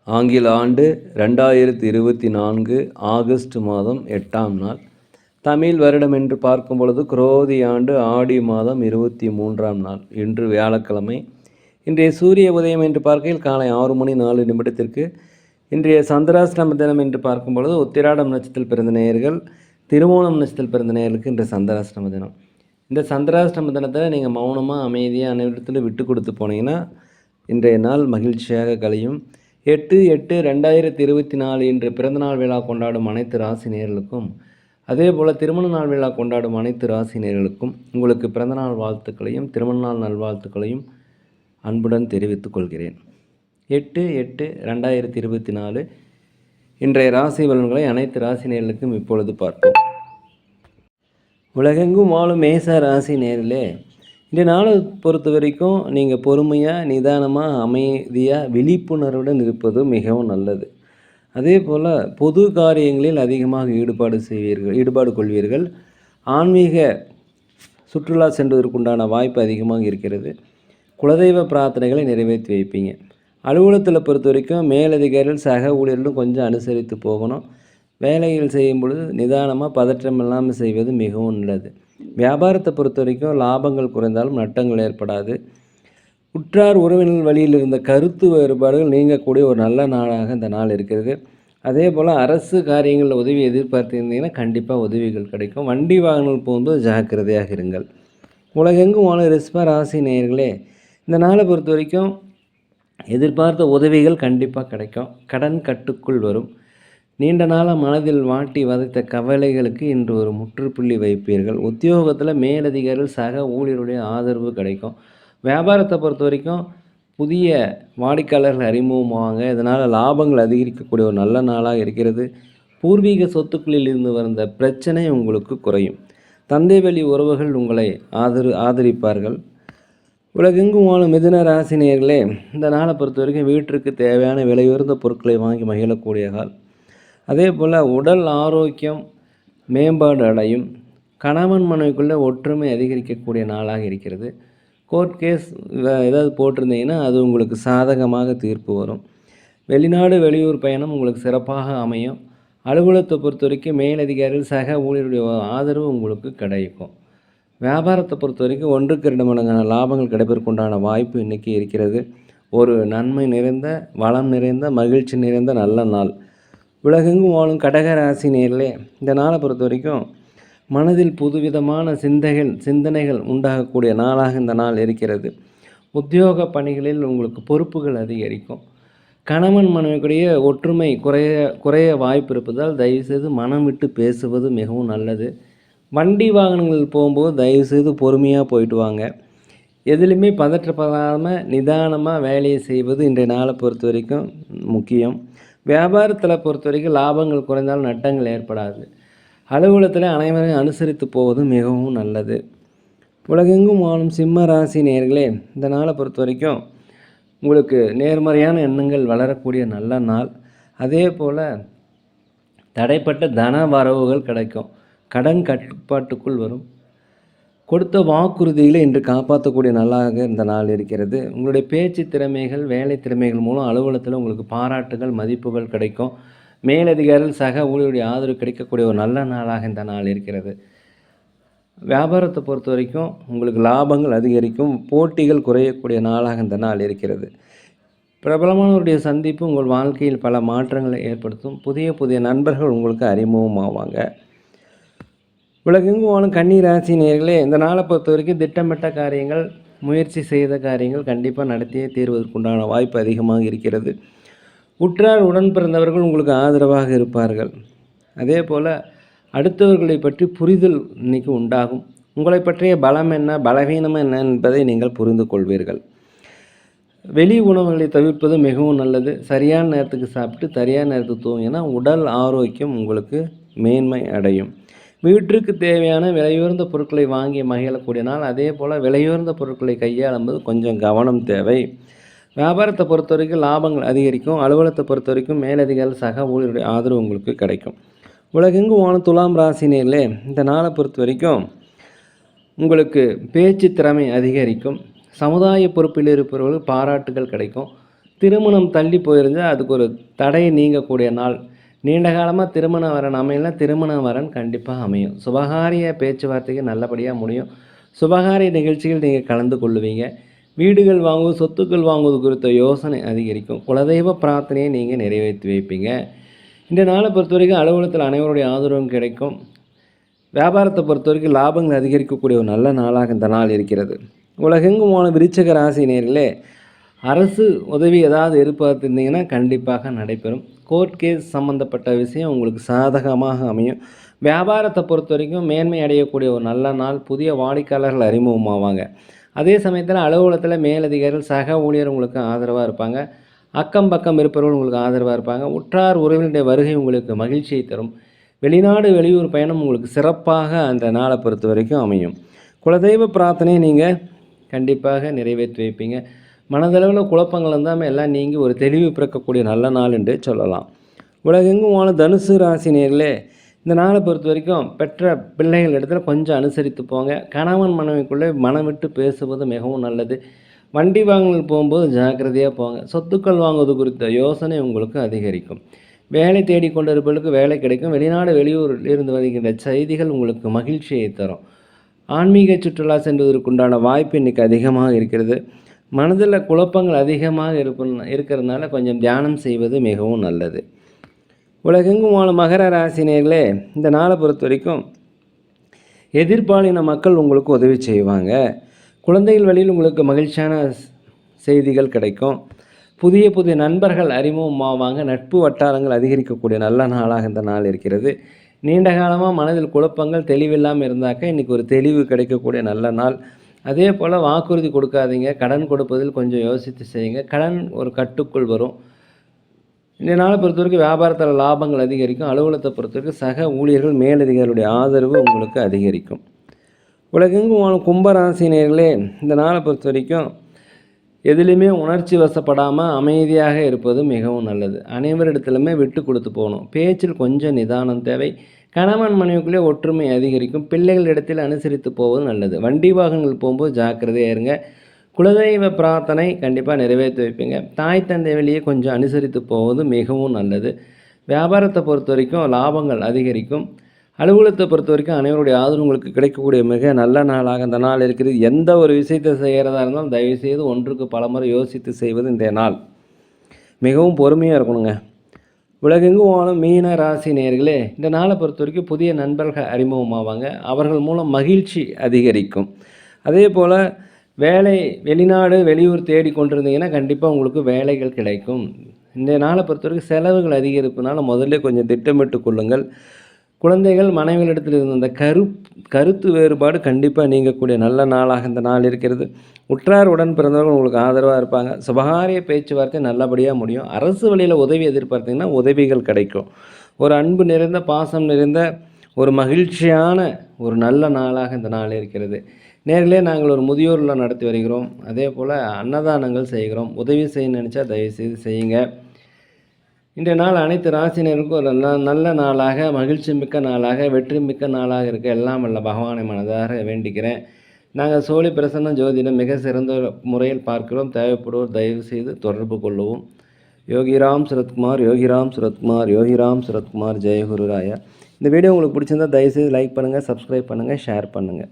ஆங்கில ஆண்டு 2024 ஆகஸ்ட் மாதம் 8ஆம் நாள். தமிழ் வருடம் என்று பார்க்கும் பொழுது குரோதி ஆண்டு ஆடி மாதம் 23ஆம் நாள். இன்று வியாழக்கிழமை. இன்றைய சூரிய உதயம் என்று பார்க்கையில் காலை 6 மணி 4 நிமிடத்திற்கு. இன்றைய சந்திராஷ்டம தினம் என்று பார்க்கும் பொழுது உத்திராடம் நட்சத்திரத்தில் பிறந்த நேயர்கள், திருவோணம் நட்சத்திரத்தில் பிறந்த நேயர்களுக்கு இன்று சந்திராஷ்டம தினம். இந்த சந்திராஷ்டம தினத்தை நீங்கள் மௌனமாக அமைதியாக அனைவரிடத்தில் விட்டு கொடுத்து போனீங்கன்னா இன்றைய நாள் மகிழ்ச்சியாக கழியும். 8/8/2024 இன்று பிறந்தநாள் விழா கொண்டாடும் அனைத்து ராசி நேயர்களுக்கும், அதே போல் திருமண நாள் விழா கொண்டாடும் அனைத்து ராசி நேயர்களுக்கும் உங்களுக்கு பிறந்தநாள் வாழ்த்துக்களையும் திருமண நாள் நல்வாழ்த்துக்களையும் அன்புடன் தெரிவித்துக் கொள்கிறேன். 8/8/2024 இன்றைய ராசி பலன்களை அனைத்து ராசி நேயர்களுக்கும் இப்பொழுது பார்ப்போம். உலகெங்கும் வாழும் மேச ராசி நேயர்களே, இந்த நாளை பொறுத்த வரைக்கும் நீங்கள் பொறுமையாக, நிதானமாக, அமைதியாக, விழிப்புணர்வுடன் இருப்பது மிகவும் நல்லது. அதே போல் பொது காரியங்களில் அதிகமாக ஈடுபாடு கொள்வீர்கள். ஆன்மீக சுற்றுலா சென்றதற்குண்டான வாய்ப்பு அதிகமாக இருக்கிறது. குலதெய்வ பிரார்த்தனைகளை நிறைவேற்றி வைப்பீங்க. அலுவலகத்தில் பொறுத்த வரைக்கும் மேலதிகாரிகள் சக ஊழியர்களும் கொஞ்சம் அனுசரித்து போகணும். வேலைகள் செய்யும் பொழுது நிதானமாக பதற்றம் இல்லாமல் செய்வது மிகவும் நல்லது. வியாபாரத்தை பொறுத்த வரைக்கும் லாபங்கள் குறைந்தாலும் நட்டங்கள் ஏற்படாது. உற்றார் உறவினர் வழியில் இருந்த கருத்து வேறுபாடுகள் நீங்கக்கூடிய ஒரு நல்ல நாளாக இந்த நாள் இருக்கிறது. அதே போல் அரசு காரியங்களில் உதவி எதிர்பார்த்திருந்தீங்கன்னா கண்டிப்பாக உதவிகள் கிடைக்கும். வண்டி வாகனங்கள் போகும்போது ஜாக்கிரதையாக இருங்கள். உலகெங்கும் வாழும் ரிஷப ராசி நேயர்களே, இந்த நாளை பொறுத்த வரைக்கும் எதிர்பார்த்த உதவிகள் கண்டிப்பாக கிடைக்கும். கடன் கட்டுக்குள் வரும். நீண்ட நாளாக மனதில் வாட்டி வதைத்த கவலைகளுக்கு இன்று ஒரு முற்றுப்புள்ளி வைப்பீர்கள். உத்தியோகத்தில் மேலதிகாரிகள் சக ஊழியருடைய ஆதரவு கிடைக்கும். வியாபாரத்தை பொறுத்த வரைக்கும் புதிய வாடிக்கையாளர்கள் அறிமுகமாவாங்க. இதனால் லாபங்கள் அதிகரிக்கக்கூடிய ஒரு நல்ல நாளாக இருக்கிறது. பூர்வீக சொத்துக்களில் இருந்து வந்த பிரச்சனை உங்களுக்கு குறையும். தந்தை வழி உறவுகள் உங்களை ஆதரிப்பார்கள். உலகெங்கும் வாழும் மிதுன ராசி நேயர்களே, இந்த நாளை பொறுத்த வரைக்கும் வீட்டிற்கு தேவையான விலையுயர்ந்த பொருட்களை வாங்கி மகிழக்கூடிய கால். அதே போல் உடல் ஆரோக்கியம் மேம்பாடு அடையும். கணவன் மனைவிக்குள்ளே ஒற்றுமை அதிகரிக்கக்கூடிய நாளாக இருக்கிறது. கோர்ட் கேஸ் ஏதாவது போட்டிருந்தீங்கன்னா அது உங்களுக்கு சாதகமாக தீர்ப்பு வரும். வெளிநாடு வெளியூர் பயணம் உங்களுக்கு சிறப்பாக அமையும். அலுவலகத்தை பொறுத்த வரைக்கும் மேலதிகாரிகள் சக ஊழியருடைய ஆதரவு உங்களுக்கு கிடைக்கும். வியாபாரத்தை பொறுத்த வரைக்கும் 1-2 மடங்கான லாபங்கள் கிடைப்பதற்குண்டான வாய்ப்பு இன்றைக்கி இருக்கிறது. ஒரு நன்மை நிறைந்த, வளம் நிறைந்த, மகிழ்ச்சி நிறைந்த நல்ல நாள். உலகெங்கும் வாழும் கடக ராசி நேயர்களே, இந்த நாளை பொறுத்த வரைக்கும் மனதில் புதுவிதமான சிந்தனைகள் உண்டாகக்கூடிய நாளாக இந்த நாள் இருக்கிறது. உத்தியோக பணிகளில் உங்களுக்கு பொறுப்புகள் அதிகரிக்கும். கணவன் மனைவிக்குடைய ஒற்றுமை குறைய வாய்ப்பு இருப்பதால் தயவுசெய்து மனம் விட்டு பேசுவது மிகவும் நல்லது. வண்டி வாகனங்கள் போகும்போது தயவுசெய்து பொறுமையாக போயிட்டு வாங்க. எதுலேயுமே பதற்றப்படாமல் நிதானமாக வேலையை செய்வது இன்றைய நாளை பொறுத்த வரைக்கும் முக்கியம். வியாபாரத்தில் பொறுத்த வரைக்கும் லாபங்கள் குறைந்தாலும் நட்டங்கள் ஏற்படாது. அலுவலகத்தில் அனைவரையும் அனுசரித்து போவது மிகவும் நல்லது. உலகெங்கும் வாழும் சிம்ம ராசி நேயர்களே, இந்த நாளை பொறுத்த வரைக்கும் உங்களுக்கு நேர்மறையான எண்ணங்கள் வளரக்கூடிய நல்ல நாள். அதே போல் தடைப்பட்ட தன வரவுகள் கிடைக்கும். கடன் கட்டுப்பாட்டுக்குள் வரும். கொடுத்த வாக்குறுதிகளை இன்று காப்பாற்றக்கூடிய நாளாக இந்த நாள் இருக்கிறது. உங்களுடைய பேச்சு திறமைகள், வேலை திறமைகள் மூலம் அலுவலகத்தில் உங்களுக்கு பாராட்டுகள், மதிப்புகள் கிடைக்கும். மேலதிகாரிகள் சக ஊழியருடைய ஆதரவு கிடைக்கக்கூடிய ஒரு நல்ல நாளாக இந்த நாள் இருக்கிறது. வியாபாரத்தை பொறுத்த வரைக்கும் உங்களுக்கு லாபங்கள் அதிகரிக்கும். போட்டிகள் குறையக்கூடிய நாளாக இந்த நாள் இருக்கிறது. பிரபலமானவருடைய சந்திப்பு உங்கள் வாழ்க்கையில் பல மாற்றங்களை ஏற்படுத்தும். புதிய நண்பர்கள் உங்களுக்கு அறிமுகமாவாங்க. உலகெங்கும் வாழும் கன்னி ராசி நேயர்களே, இந்த நாளை பொறுத்த வரைக்கும் திட்டமிட்ட காரியங்கள், முயற்சி செய்த காரியங்கள் கண்டிப்பாக நடத்தியே தீர்வதற்குண்டான வாய்ப்பு அதிகமாக இருக்கிறது. உற்றார் உடன் பிறந்தவர்கள் உங்களுக்கு ஆதரவாக இருப்பார்கள். அதே போல் அடுத்தவர்களை பற்றி புரிதல் இன்றைக்கி உண்டாகும். உங்களை பற்றிய பலம் என்ன, பலவீனம் என்ன என்பதை நீங்கள் புரிந்து கொள்வீர்கள். வெளி உணவுகளை தவிர்ப்பது மிகவும் நல்லது. சரியான நேரத்துக்கு சாப்பிட்டு சரியான நேரத்துக்கு தூங்கினா உடல் ஆரோக்கியம் உங்களுக்கு மேன்மை அடையும். வீட்டிற்கு தேவையான விலையுயர்ந்த பொருட்களை வாங்கி மகிழக்கூடிய நாள். அதே போல் விலையுயர்ந்த பொருட்களை கையாளும்போது கொஞ்சம் கவனம் தேவை. வியாபாரத்தை பொறுத்த வரைக்கும் லாபங்கள் அதிகரிக்கும். அலுவலகத்தை பொறுத்த வரைக்கும் மேலதிகாரிகள் சக ஊழியருடைய ஆதரவு உங்களுக்கு கிடைக்கும். உலகெங்கும் வாழும் துலாம் ராசி நேயர்களே, இந்த நாளை பொறுத்த வரைக்கும் உங்களுக்கு பேச்சு திறமை அதிகரிக்கும். சமுதாய பொறுப்பில் இருப்பவர்கள் பாராட்டுகள் கிடைக்கும். திருமணம் தள்ளி போயிருந்தால் அதுக்கு ஒரு தடை நீங்கக்கூடிய நாள். நீண்ட காலமாக திருமண வரன் அமையல, திருமண வரன் கண்டிப்பாக அமையும். சுபகாரிய பேச்சுவார்த்தைக்கு நல்லபடியாக முடியும். சுபகாரிய நிகழ்ச்சிகள் நீங்கள் கலந்து கொள்ளுவீங்க. வீடுகள் வாங்குவது, சொத்துக்கள் வாங்குவது குறித்த யோசனை அதிகரிக்கும். குலதெய்வ பிரார்த்தனையை நீங்கள் நிறைவேற்றி வைப்பீங்க. இந்த நாளை பொறுத்த வரைக்கும் அலுவலகத்தில் அனைவருடைய ஆதரவும் கிடைக்கும். வியாபாரத்தை பொறுத்த வரைக்கும் லாபங்கள் அதிகரிக்கக்கூடிய ஒரு நல்ல நாளாக இந்த நாள் இருக்கிறது. உலகெங்குமான விருச்சிக ராசி நேரிலே அரசு உதவி ஏதாவது எதிர்பார்த்துருந்தீங்கன்னா கண்டிப்பாக நடைபெறும். கோர்ட் கேஸ் சம்மந்தப்பட்ட விஷயம் உங்களுக்கு சாதகமாக அமையும். வியாபாரத்தை பொறுத்த வரைக்கும் மேன்மை அடையக்கூடிய ஒரு நல்ல நாள். புதிய வாடிக்கையாளர்கள் அறிமுகமாவாங்க. அதே சமயத்தில் அலுவலகத்தில் மேலதிகாரிகள், சக ஊழியர் உங்களுக்கு ஆதரவாக இருப்பாங்க. அக்கம் பக்கம் இருப்பவர்கள் உங்களுக்கு ஆதரவாக இருப்பாங்க. உற்றார் உறவினருடைய வருகை உங்களுக்கு மகிழ்ச்சியை தரும். வெளிநாடு வெளியூர் பயணம் உங்களுக்கு சிறப்பாக அந்த நாளை பொறுத்த வரைக்கும் அமையும். குலதெய்வ பிரார்த்தனையை நீங்கள் கண்டிப்பாக நிறைவேற்றி வைப்பீங்க. மனதளவில் குழப்பங்கள் இருந்தாமல் எல்லாம் நீங்கி ஒரு தெளிவு பிறக்கக்கூடிய நல்ல நாள் என்று சொல்லலாம். உலகெங்கும் வாழும் தனுசு ராசி நேர்களே, இந்த நாளை பொறுத்த வரைக்கும் பெற்ற பிள்ளைகள் இடத்துல கொஞ்சம் அனுசரித்து போங்க. கணவன் மனைவிக்குள்ளே மனம் விட்டு பேசுவது மிகவும் நல்லது. வண்டி வாங்கல் போகும்போது ஜாக்கிரதையாக போங்க. சொத்துக்கள் வாங்குவது குறித்த யோசனை உங்களுக்கு அதிகரிக்கும். வேலை தேடிக்கொண்டிருப்பவர்களுக்கு வேலை கிடைக்கும். வெளிநாடு வெளியூரில் இருந்து வருகின்ற செய்திகள் உங்களுக்கு மகிழ்ச்சியை தரும். ஆன்மீக சுற்றுலா செல்வதற்குண்டான வாய்ப்பு இன்றைக்கி அதிகமாக இருக்கிறது. மனதில் குழப்பங்கள் அதிகமாக இருக்கிறதுனால கொஞ்சம் தியானம் செய்வது மிகவும் நல்லது. உலகெங்கும் வாழும் மகர ராசினியர்களே, இந்த நாளை பொறுத்த வரைக்கும் எதிர்பாலின மக்கள் உங்களுக்கு உதவி செய்வாங்க. குழந்தைகள் வழியில் உங்களுக்கு மகிழ்ச்சியான செய்திகள் கிடைக்கும். புதிய புதிய நண்பர்கள் அறிமுகமாவாங்க. நட்பு வட்டாரங்கள் அதிகரிக்கக்கூடிய நல்ல நாளாக இந்த நாள் இருக்கிறது. நீண்ட காலமாக மனதில் குழப்பங்கள் தெளிவில்லாமல் இருந்தாக்க இன்றைக்கி ஒரு தெளிவு கிடைக்கக்கூடிய நல்ல நாள். அதே போல் வாக்குறுதி கொடுக்காதீங்க. கடன் கொடுப்பதில் கொஞ்சம் யோசித்து செய்யுங்க. கடன் ஒரு கட்டுக்குள் வரும். இந்த நாளை பொறுத்த வரைக்கும் வியாபாரத்தில் லாபங்கள் அதிகரிக்கும். அலுவலகத்தை பொறுத்த வரைக்கும் சக ஊழியர்கள் மேலதிகாரிகளுடைய ஆதரவு உங்களுக்கு அதிகரிக்கும். உலகெங்கும் வாழும் கும்பராசினியர்களே, இந்த நாளை பொறுத்த வரைக்கும் எதுலேயுமே உணர்ச்சி வசப்படாமல் அமைதியாக இருப்பது மிகவும் நல்லது. அனைவரிடத்துலையுமே விட்டு கொடுத்து போகணும். பேச்சில் கொஞ்சம் நிதானம் தேவை. கணவன் மனைவிக்குள்ளே ஒற்றுமை அதிகரிக்கும். பிள்ளைகளிடத்தில் அனுசரித்து போவது நல்லது. வண்டி வாகனங்கள் போகும்போது ஜாக்கிரதையாக இருங்க. குலதெய்வ பிரார்த்தனை கண்டிப்பாக நிறைவேற்றி வைப்பீங்க. தாய் தந்தை வெளியே கொஞ்சம் அனுசரித்து போவது மிகவும் நல்லது. வியாபாரத்தை பொறுத்த வரைக்கும் லாபங்கள் அதிகரிக்கும். அலுவலகத்தை பொறுத்த வரைக்கும் அனைவருடைய ஆதரவு உங்களுக்கு கிடைக்கக்கூடிய மிக நல்ல நாளாக இந்த நாள் இருக்கிறது. எந்த ஒரு விஷயத்தை செய்கிறதா இருந்தாலும் தயவுசெய்து ஒன்றுக்கு பலமுறை யோசித்து செய்வது இந்த நாள். மிகவும் பொறுமையாக இருக்கணுங்க. உலகெங்கும் வாழும் மீன ராசி நேயர்களே, இந்த நாளை பொறுத்த வரைக்கும் புதிய நண்பர்கள் அறிமுகமாவாங்க. அவர்கள் மூலம் மகிழ்ச்சி அதிகரிக்கும். அதே போல் வேலை வெளிநாடு வெளியூர் தேடி கொண்டிருந்தீங்கன்னா கண்டிப்பாக உங்களுக்கு வேலைகள் கிடைக்கும். இந்த நாளை பொறுத்த வரைக்கும் செலவுகள் அதிகரிப்புனால முதல்ல கொஞ்சம் திட்டமிட்டு கொள்ளுங்கள். குழந்தைகள் மனைவிகளிடத்தில் இருந்த அந்த கருத்து வேறுபாடு கண்டிப்பாக நீங்கக்கூடிய நல்ல நாளாக இந்த நாள் இருக்கிறது. உற்றார் உடன் பிறந்தவர்கள் உங்களுக்கு ஆதரவாக இருப்பாங்க. சுபகாரிய பேச்சுவார்த்தை நல்லபடியாக முடியும். அரசு வழியில் உதவி எதிர்பார்த்தீங்கன்னா உதவிகள் கிடைக்கும். ஒரு அன்பு நிறைந்த பாசம் நிறைந்த ஒரு மகிழ்ச்சியான ஒரு நல்ல நாளாக இந்த நாள் இருக்கிறது. நேரிலே நாங்கள் ஒரு முதியோரில் நடத்தி வருகிறோம். அதே போல் அன்னதானங்கள் செய்கிறோம். உதவி செய்ய நினச்சா தயவுசெய்து செய்யுங்க. இன்றைய நாள் அனைத்து ராசினருக்கும் ஒரு நல்ல நாளாக, மகிழ்ச்சி மிக்க நாளாக, வெற்றி மிக்க நாளாக இருக்க எல்லாம் வல்ல பகவானை மனதார வேண்டிக்கிறேன். நாங்கள் சோழி பிரசன்ன ஜோதிடம் மிக சிறந்த முறையில் பார்க்கிறோம். தேவைப்படுவோர் தயவு செய்து தொடர்பு கொள்ளவும். யோகிராம் சுரத்குமார், யோகிராம் சுரத்குமார், யோகிராம் சுரத்குமார். ஜெயகுருராயா. இந்த வீடியோ உங்களுக்கு பிடிச்சிருந்தால் தயவுசெய்து லைக் பண்ணுங்கள், சப்ஸ்கிரைப் பண்ணுங்கள், ஷேர் பண்ணுங்கள்.